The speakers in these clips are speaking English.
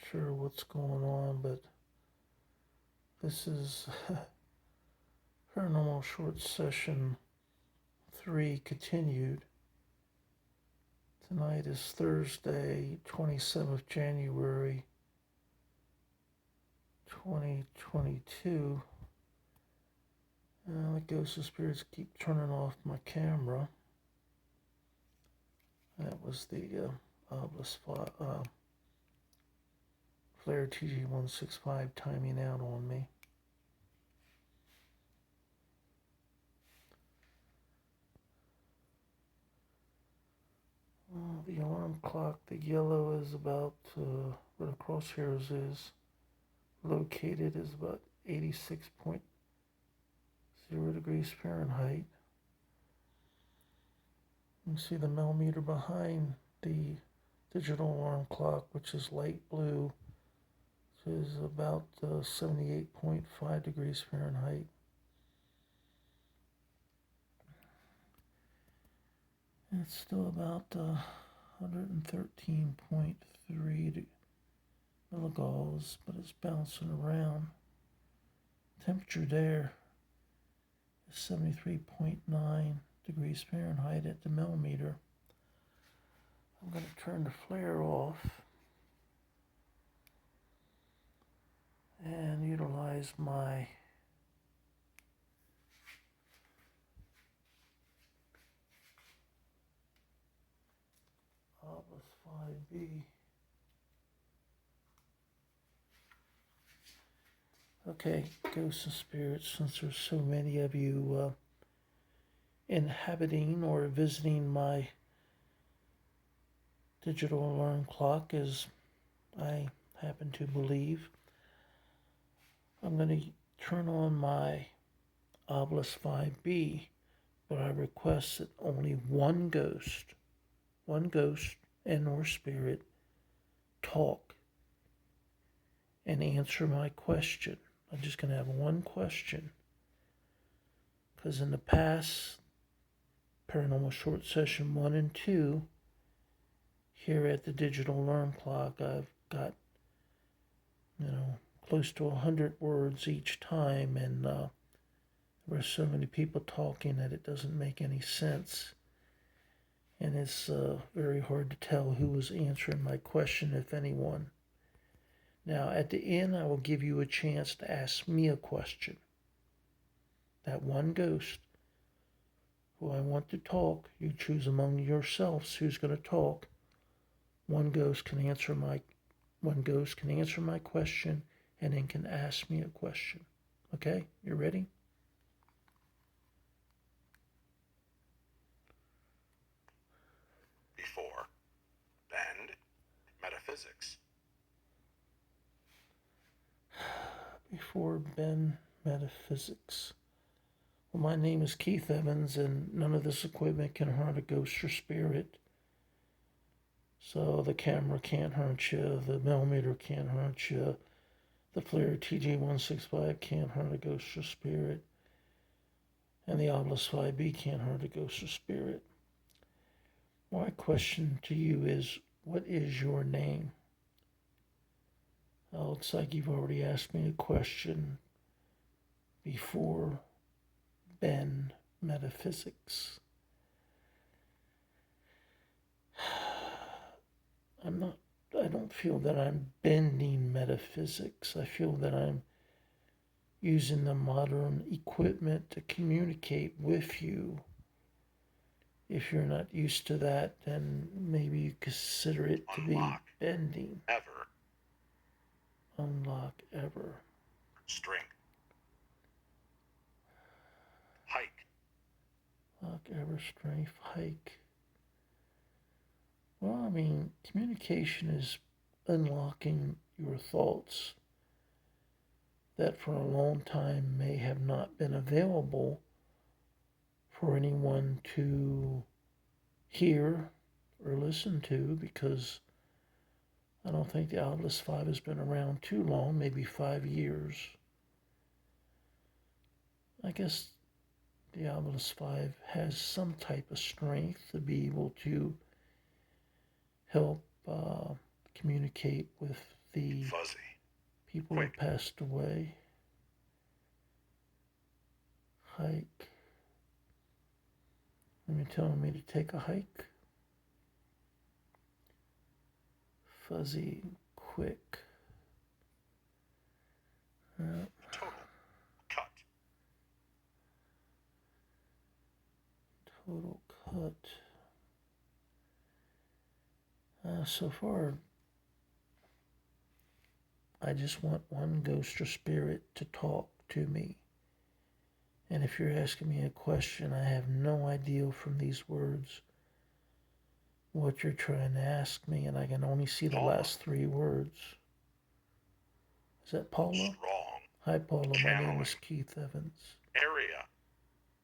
sure what's going on, but this is Paranormal Short Session 3 continued. Tonight is Thursday, 27th January 2022. The ghosts and spirits keep turning off my camera. That was the Flare TG165 timing out on me. The alarm clock, the yellow is about, where the crosshairs is located, is about 86.0 degrees Fahrenheit. You can see the millimeter behind the digital alarm clock, which is light blue, which is about 78.5 degrees Fahrenheit. It's still about 113.3 milligauss, but it's bouncing around. Temperature there is 73.9 degrees Fahrenheit at the millimeter. I'm going to turn the flare off and utilize my PartB. Okay, ghosts and spirits, since there's so many of you inhabiting or visiting my digital alarm clock, as I happen to believe, I'm going to turn on my Obelisk 5B, but I request that only one ghost and or spirit talk and answer my question. I'm just going to have one question, because in the past, Paranormal Short Session 1 and 2, here at the digital alarm clock, I've got, close to 100 words each time, and there were so many people talking that it doesn't make any sense. And it's very hard to tell who was answering my question, if anyone. Now, at the end, I will give you a chance to ask me a question. That one ghost who I want to talk, you choose among yourselves who's going to talk. One ghost can answer my question, and then can ask me a question. Okay, you ready? Before Ben Metaphysics. Before Ben Metaphysics. Well, my name is Keith Evans, and none of this equipment can hurt a ghost or spirit. So the camera can't hurt you, the millimeter can't hurt you, the Flare TG165 can't hurt a ghost or spirit, and the Obelisk 5B can't hurt a ghost or spirit. My question to you is, what is your name? It looks like you've already asked me a question before Ben Metaphysics. I don't feel that I'm bending metaphysics. I feel that I'm using the modern equipment to communicate with you. If you're not used to that, then maybe you consider it to be bending. Unlock ever. Strength. Hike. Unlock ever, strength, hike. Well, communication is unlocking your thoughts that for a long time may have not been available for anyone to hear or listen to, because I don't think the Obelisk 5 has been around too long, maybe 5 years. I guess the Obelisk 5 has some type of strength to be able to help communicate with the Fuzzy. people who Quick. passed away. Hike. Are you telling me to take a hike? Fuzzy, quick. Total. Cut. Total cut. So far, I just want one ghost or spirit to talk to me. And if you're asking me a question, I have no idea from these words what you're trying to ask me, and I can only see the Paula. last three words. Is that Paula? Strong. Hi, Paula. My name Channeling. is Keith Evans. Area.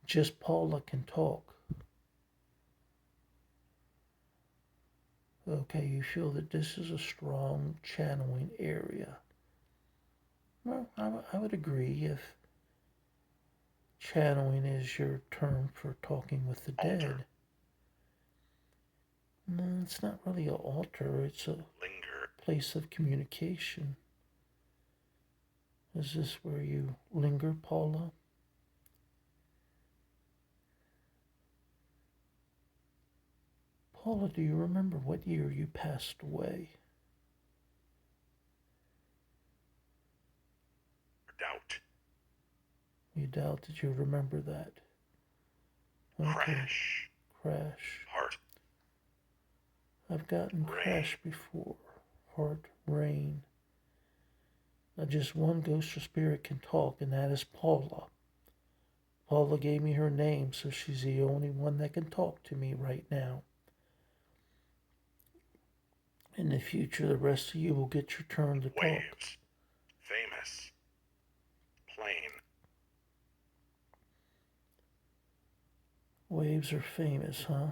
Just Paula can talk. Okay, you feel that this is a strong channeling area. Well, I would agree if channeling is your term for talking with the Altar. dead. No, it's not really an altar, it's a Linger. place of communication. Is this where you linger, Paula? Paula, do you remember what year you passed away? Doubt. You doubt that you remember that. Okay. Crash. Crash. Heart. I've gotten Rain. crash before. Heart, rain. Now just one ghost or spirit can talk, and that is Paula. Paula gave me her name, so she's the only one that can talk to me right now. In the future, the rest of you will get your turn to talk. Waves. Famous. Plain. Waves are famous, huh?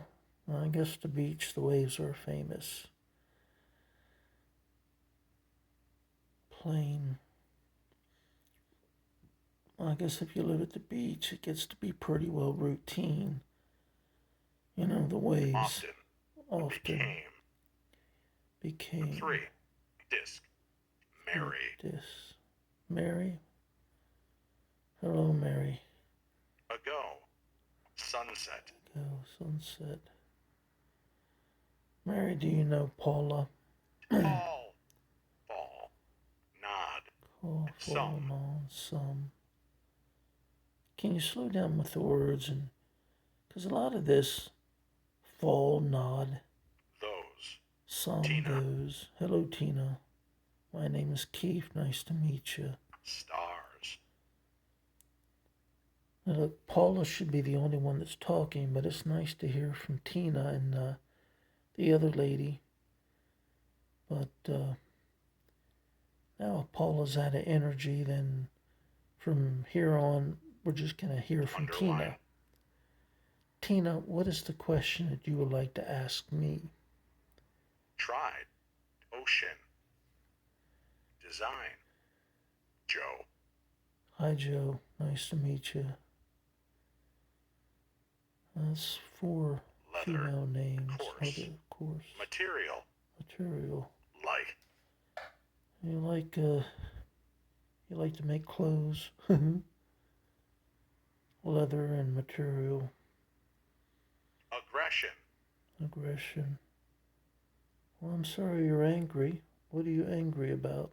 Well, I guess the beach, the waves are famous. Plain. Well, I guess if you live at the beach, it gets to be pretty well routine. You know, the waves often became 3. Disc. Mary. this. Mary? Hello, Mary. Ago. Sunset. Go, sunset. Mary, do you know Paula? Fall. Fall. Nod. Call, Some. fall, on, some. Can you slow down with the words? And because a lot of this, fall, nod, Those. some, Tina. those. Hello, Tina. My name is Keith. Nice to meet you. Stars. Now, look, Paula should be the only one that's talking, but it's nice to hear from Tina and the other lady. But now if Paula's out of energy, then from here on, we're just going to hear from Underline. Tina. Tina, what is the question that you would like to ask me? Tried. Ocean. Design. Joe. Hi, Joe. Nice to meet you. That's 4 Leather. female names. Course. Leather, of course. Material. Material. Light. You like to make clothes. Leather and material. Aggression. Aggression. Well, I'm sorry you're angry. What are you angry about?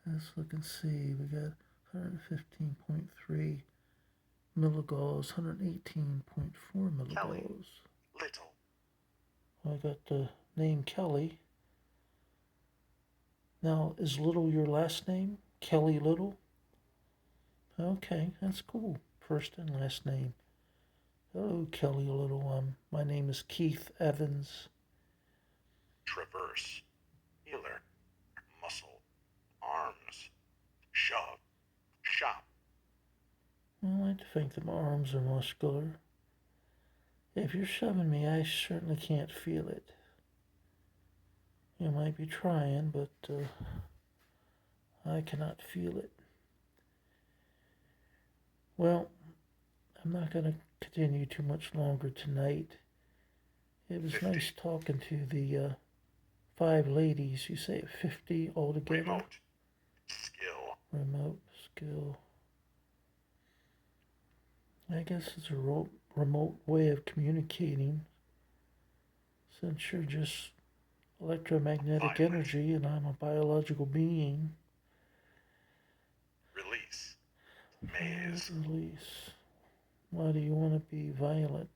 Let's look and see. We got 115.3 milligauss, 118.4 milligauss. Kelly. Little. I got the name Kelly. Now, is Little your last name? Kelly Little? Okay, that's cool. First and last name. Hello, Kelly Little. My name is Keith Evans. Traverse. Healer. Muscle. Arms. Shove. Shop. I like to think that my arms are muscular. If you're shoving me, I certainly can't feel it. You might be trying, but I cannot feel it. Well, I'm not going to continue too much longer tonight. It was 50. nice talking to the 5 ladies. You say 50 altogether? Remote. Skill. Remote skill. I guess it's a remote way of communicating, since you're just electromagnetic Violent. energy and I'm a biological being. Release. Maze. Release. Why do you want to be violent?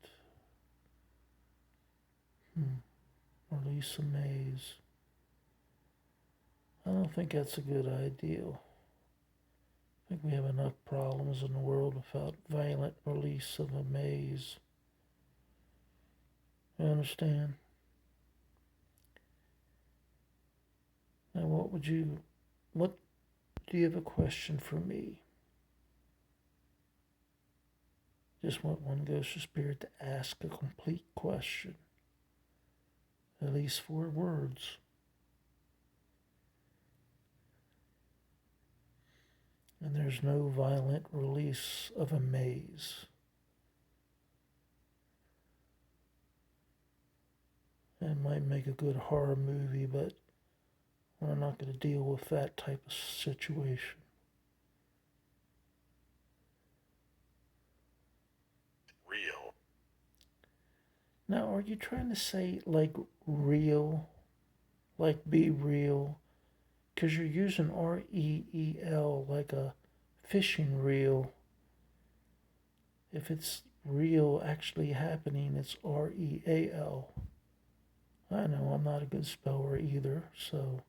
Release a maze. I don't think that's a good ideal. I think we have enough problems in the world without violent release of a maze. You understand? Now what do you have a question for me? Just want one ghost or spirit to ask a complete question. At least 4 words. And there's no violent release of a maze. It might make a good horror movie, but we're not going to deal with that type of situation. Real. Now, are you trying to say like real? Like be real? Because you're using REEL like a fishing reel. If it's real actually happening, it's REAL. I know I'm not a good speller either, so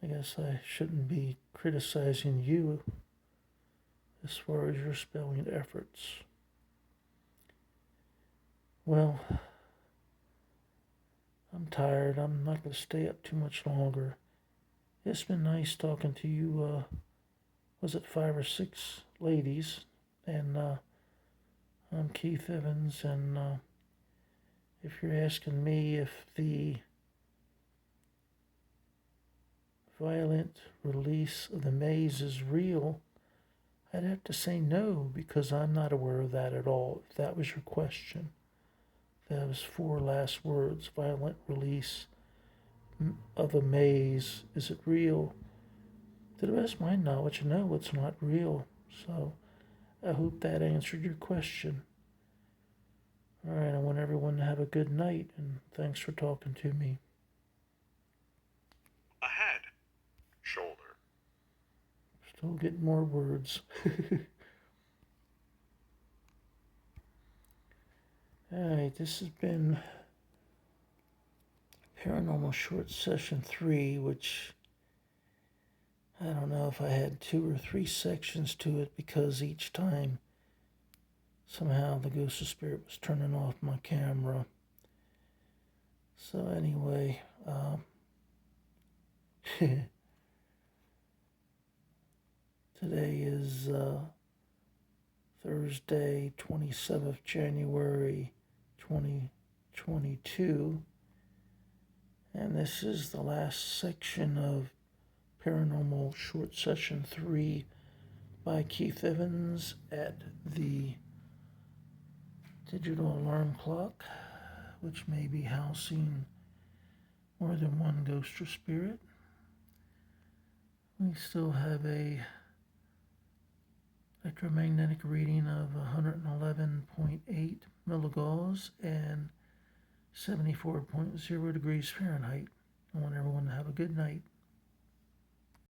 I guess I shouldn't be criticizing you as far as your spelling efforts. Well, I'm tired. I'm not going to stay up too much longer. It's been nice talking to you, was it 5 or 6 ladies? And I'm Keith Evans, and if you're asking me if the violent release of the maze is real, I'd have to say no, because I'm not aware of that at all, if that was your question. That was 4 last words. Violent release of a maze. Is it real? To the best of my knowledge, no, it's not real. So I hope that answered your question. All right, I want everyone to have a good night, and thanks for talking to me. Ahead. Shoulder. Still getting more words. All right, this has been Paranormal Short Session 3, which I don't know if I had 2 or 3 sections to it, because each time somehow the ghost of spirit was turning off my camera. So anyway, today is Thursday, 27th January 2022, and this is the last section of Paranormal Short Session 3 by Keith Evans at the digital alarm clock, which may be housing more than one ghost or spirit. We still have a electromagnetic reading of 111.8 milligauss and 74.0 degrees Fahrenheit. I want everyone to have a good night.